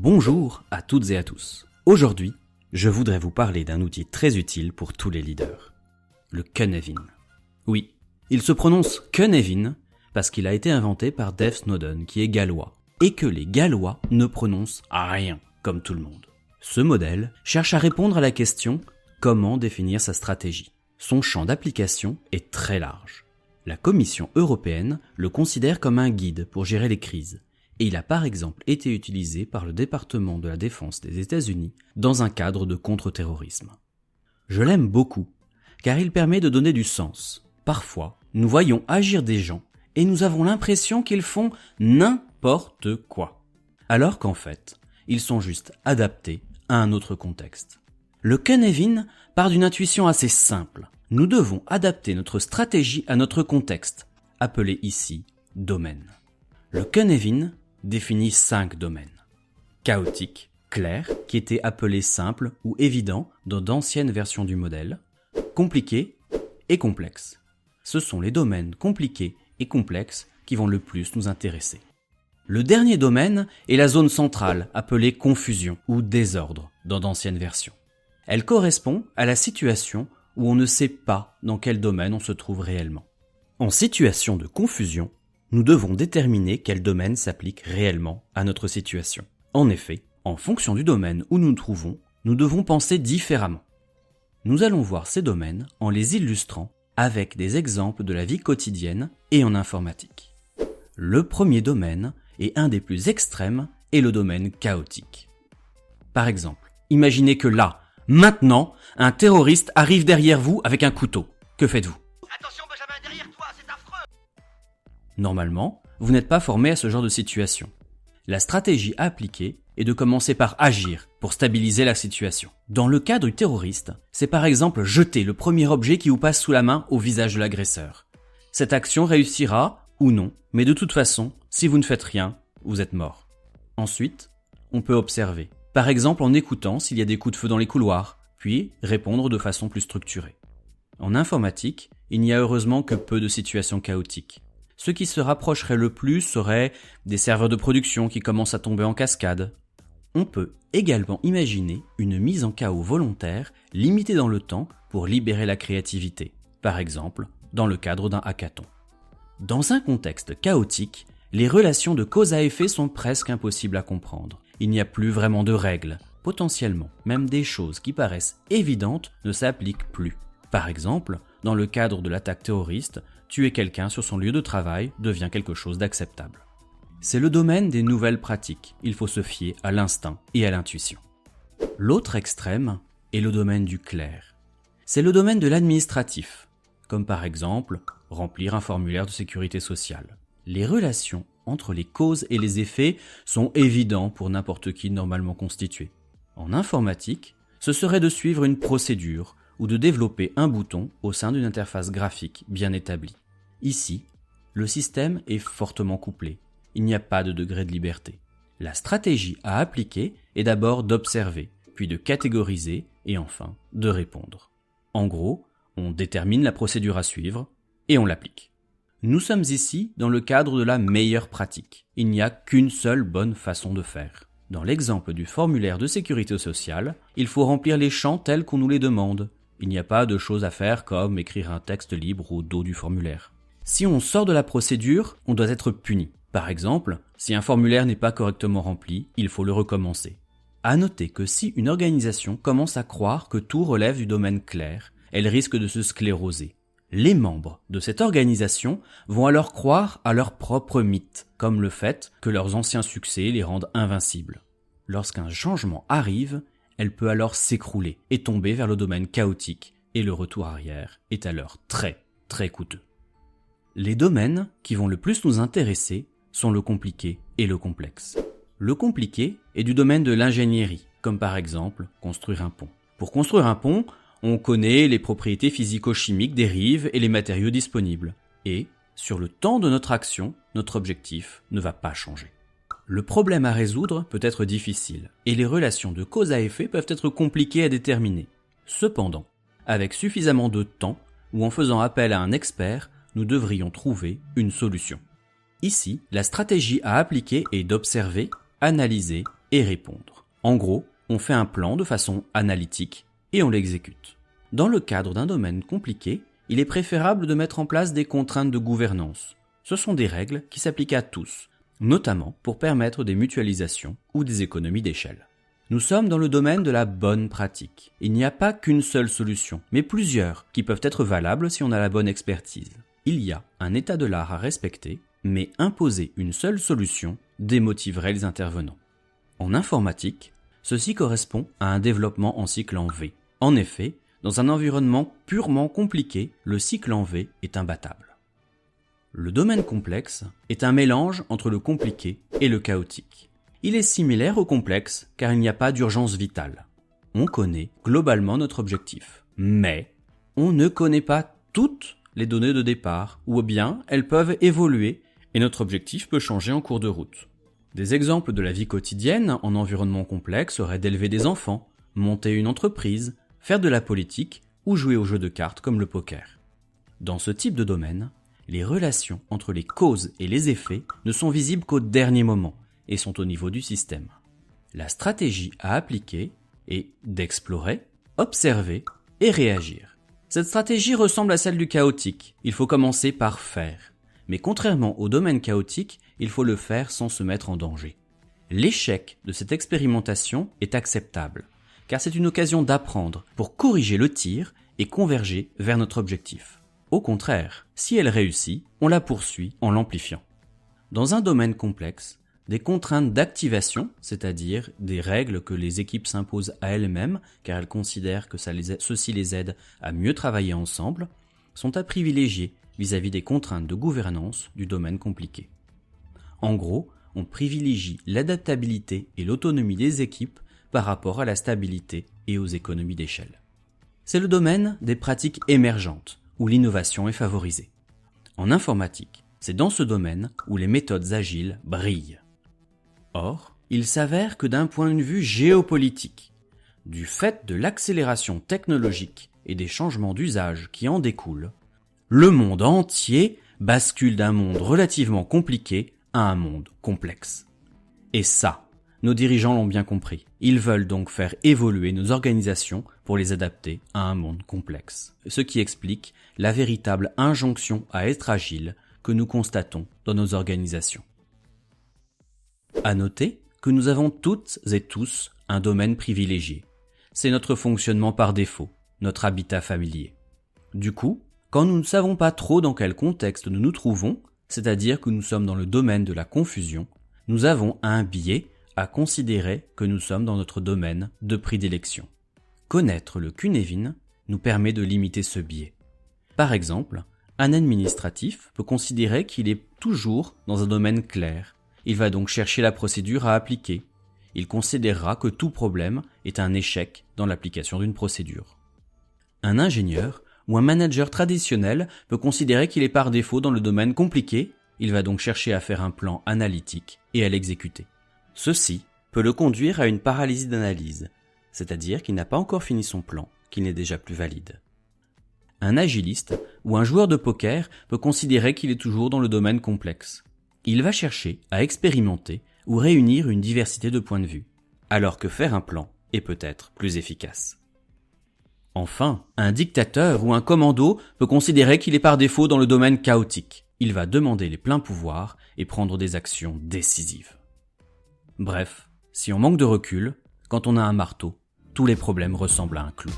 Bonjour à toutes et à tous. Aujourd'hui, je voudrais vous parler d'un outil très utile pour tous les leaders. Le Cynefin. Oui, il se prononce Cynefin parce qu'il a été inventé par Dave Snowden qui est gallois et que les Gallois ne prononcent rien comme tout le monde. Ce modèle cherche à répondre à la question comment définir sa stratégie. Son champ d'application est très large. La Commission européenne le considère comme un guide pour gérer les crises. Et il a par exemple été utilisé par le département de la défense des États-Unis dans un cadre de contre-terrorisme. Je l'aime beaucoup, car il permet de donner du sens. Parfois, nous voyons agir des gens et nous avons l'impression qu'ils font n'importe quoi, alors qu'en fait, ils sont juste adaptés à un autre contexte. Le Cynefin part d'une intuition assez simple. Nous devons adapter notre stratégie à notre contexte, appelé ici domaine. Le Cynefin définit 5 domaines. Chaotique, clair, qui était appelé simple ou évident dans d'anciennes versions du modèle. Compliqué et complexe. Ce sont les domaines compliqués et complexes qui vont le plus nous intéresser. Le dernier domaine est la zone centrale, appelée confusion ou désordre dans d'anciennes versions. Elle correspond à la situation où on ne sait pas dans quel domaine on se trouve réellement. En situation de confusion, nous devons déterminer quel domaine s'applique réellement à notre situation. En effet, en fonction du domaine où nous nous trouvons, nous devons penser différemment. Nous allons voir ces domaines en les illustrant avec des exemples de la vie quotidienne et en informatique. Le premier domaine, et un des plus extrêmes, est le domaine chaotique. Par exemple, imaginez que là, maintenant, un terroriste arrive derrière vous avec un couteau. Que faites-vous ? Attention Benjamin, derrière toi, c'est affreux! Normalement, vous n'êtes pas formé à ce genre de situation. La stratégie à appliquer est de commencer par agir pour stabiliser la situation. Dans le cas du terroriste, c'est par exemple jeter le premier objet qui vous passe sous la main au visage de l'agresseur. Cette action réussira ou non, mais de toute façon, si vous ne faites rien, vous êtes mort. Ensuite, on peut observer, par exemple en écoutant s'il y a des coups de feu dans les couloirs, puis répondre de façon plus structurée. En informatique, il n'y a heureusement que peu de situations chaotiques. Ce qui se rapprocherait le plus serait des serveurs de production qui commencent à tomber en cascade. On peut également imaginer une mise en chaos volontaire limitée dans le temps pour libérer la créativité, par exemple dans le cadre d'un hackathon. Dans un contexte chaotique, les relations de cause à effet sont presque impossibles à comprendre. Il n'y a plus vraiment de règles. Potentiellement, même des choses qui paraissent évidentes ne s'appliquent plus. Par exemple, dans le cadre de l'attaque terroriste, tuer quelqu'un sur son lieu de travail devient quelque chose d'acceptable. C'est le domaine des nouvelles pratiques. Il faut se fier à l'instinct et à l'intuition. L'autre extrême est le domaine du clair. C'est le domaine de l'administratif, comme par exemple remplir un formulaire de sécurité sociale. Les relations entre les causes et les effets sont évidents pour n'importe qui normalement constitué. En informatique, ce serait de suivre une procédure ou de développer un bouton au sein d'une interface graphique bien établie. Ici, le système est fortement couplé. Il n'y a pas de degré de liberté. La stratégie à appliquer est d'abord d'observer, puis de catégoriser et enfin de répondre. En gros, on détermine la procédure à suivre et on l'applique. Nous sommes ici dans le cadre de la meilleure pratique. Il n'y a qu'une seule bonne façon de faire. Dans l'exemple du formulaire de sécurité sociale, il faut remplir les champs tels qu'on nous les demande. Il n'y a pas de choses à faire comme écrire un texte libre au dos du formulaire. Si on sort de la procédure, on doit être puni. Par exemple, si un formulaire n'est pas correctement rempli, il faut le recommencer. À noter que si une organisation commence à croire que tout relève du domaine clair, elle risque de se scléroser. Les membres de cette organisation vont alors croire à leur propre mythe, comme le fait que leurs anciens succès les rendent invincibles. Lorsqu'un changement arrive, elle peut alors s'écrouler et tomber vers le domaine chaotique, et le retour arrière est alors très, très coûteux. Les domaines qui vont le plus nous intéresser sont le compliqué et le complexe. Le compliqué est du domaine de l'ingénierie, comme par exemple construire un pont. Pour construire un pont, on connaît les propriétés physico-chimiques des rives et les matériaux disponibles. Et, sur le temps de notre action, notre objectif ne va pas changer. Le problème à résoudre peut être difficile, et les relations de cause à effet peuvent être compliquées à déterminer. Cependant, avec suffisamment de temps, ou en faisant appel à un expert, nous devrions trouver une solution. Ici, la stratégie à appliquer est d'observer, analyser et répondre. En gros, on fait un plan de façon analytique et on l'exécute. Dans le cadre d'un domaine compliqué, il est préférable de mettre en place des contraintes de gouvernance. Ce sont des règles qui s'appliquent à tous, notamment pour permettre des mutualisations ou des économies d'échelle. Nous sommes dans le domaine de la bonne pratique. Il n'y a pas qu'une seule solution, mais plusieurs qui peuvent être valables si on a la bonne expertise. Il y a un état de l'art à respecter, mais imposer une seule solution démotiverait les intervenants. En informatique, ceci correspond à un développement en cycle en V. En effet, dans un environnement purement compliqué, le cycle en V est imbattable. Le domaine complexe est un mélange entre le compliqué et le chaotique. Il est similaire au complexe car il n'y a pas d'urgence vitale. On connaît globalement notre objectif, mais on ne connaît pas toutes les données de départ, ou bien elles peuvent évoluer et notre objectif peut changer en cours de route. Des exemples de la vie quotidienne en environnement complexe seraient d'élever des enfants, monter une entreprise, faire de la politique ou jouer aux jeux de cartes comme le poker. Dans ce type de domaine, les relations entre les causes et les effets ne sont visibles qu'au dernier moment et sont au niveau du système. La stratégie à appliquer est d'explorer, observer et réagir. Cette stratégie ressemble à celle du chaotique. Il faut commencer par faire. Mais contrairement au domaine chaotique, il faut le faire sans se mettre en danger. L'échec de cette expérimentation est acceptable, car c'est une occasion d'apprendre pour corriger le tir et converger vers notre objectif. Au contraire, si elle réussit, on la poursuit en l'amplifiant. Dans un domaine complexe, des contraintes d'activation, c'est-à-dire des règles que les équipes s'imposent à elles-mêmes, car elles considèrent que ceci les aide à mieux travailler ensemble, sont à privilégier vis-à-vis des contraintes de gouvernance du domaine compliqué. En gros, on privilégie l'adaptabilité et l'autonomie des équipes par rapport à la stabilité et aux économies d'échelle. C'est le domaine des pratiques émergentes, où l'innovation est favorisée. En informatique, c'est dans ce domaine où les méthodes agiles brillent. Or, il s'avère que d'un point de vue géopolitique, du fait de l'accélération technologique et des changements d'usage qui en découlent, le monde entier bascule d'un monde relativement compliqué à un monde complexe. Et ça, nos dirigeants l'ont bien compris. Ils veulent donc faire évoluer nos organisations pour les adapter à un monde complexe. Ce qui explique la véritable injonction à être agile que nous constatons dans nos organisations. À noter que nous avons toutes et tous un domaine privilégié. C'est notre fonctionnement par défaut, notre habitat familier. Du coup, quand nous ne savons pas trop dans quel contexte nous nous trouvons, c'est-à-dire que nous sommes dans le domaine de la confusion, nous avons un biais à considérer que nous sommes dans notre domaine de prédilection. Connaître le Cuneiforme nous permet de limiter ce biais. Par exemple, un administratif peut considérer qu'il est toujours dans un domaine clair. Il va donc chercher la procédure à appliquer. Il considérera que tout problème est un échec dans l'application d'une procédure. Un ingénieur ou un manager traditionnel peut considérer qu'il est par défaut dans le domaine compliqué. Il va donc chercher à faire un plan analytique et à l'exécuter. Ceci peut le conduire à une paralysie d'analyse, c'est-à-dire qu'il n'a pas encore fini son plan, qu'il n'est déjà plus valide. Un agiliste ou un joueur de poker peut considérer qu'il est toujours dans le domaine complexe. Il va chercher à expérimenter ou réunir une diversité de points de vue, alors que faire un plan est peut-être plus efficace. Enfin, un dictateur ou un commando peut considérer qu'il est par défaut dans le domaine chaotique. Il va demander les pleins pouvoirs et prendre des actions décisives. Bref, si on manque de recul, quand on a un marteau, tous les problèmes ressemblent à un clou.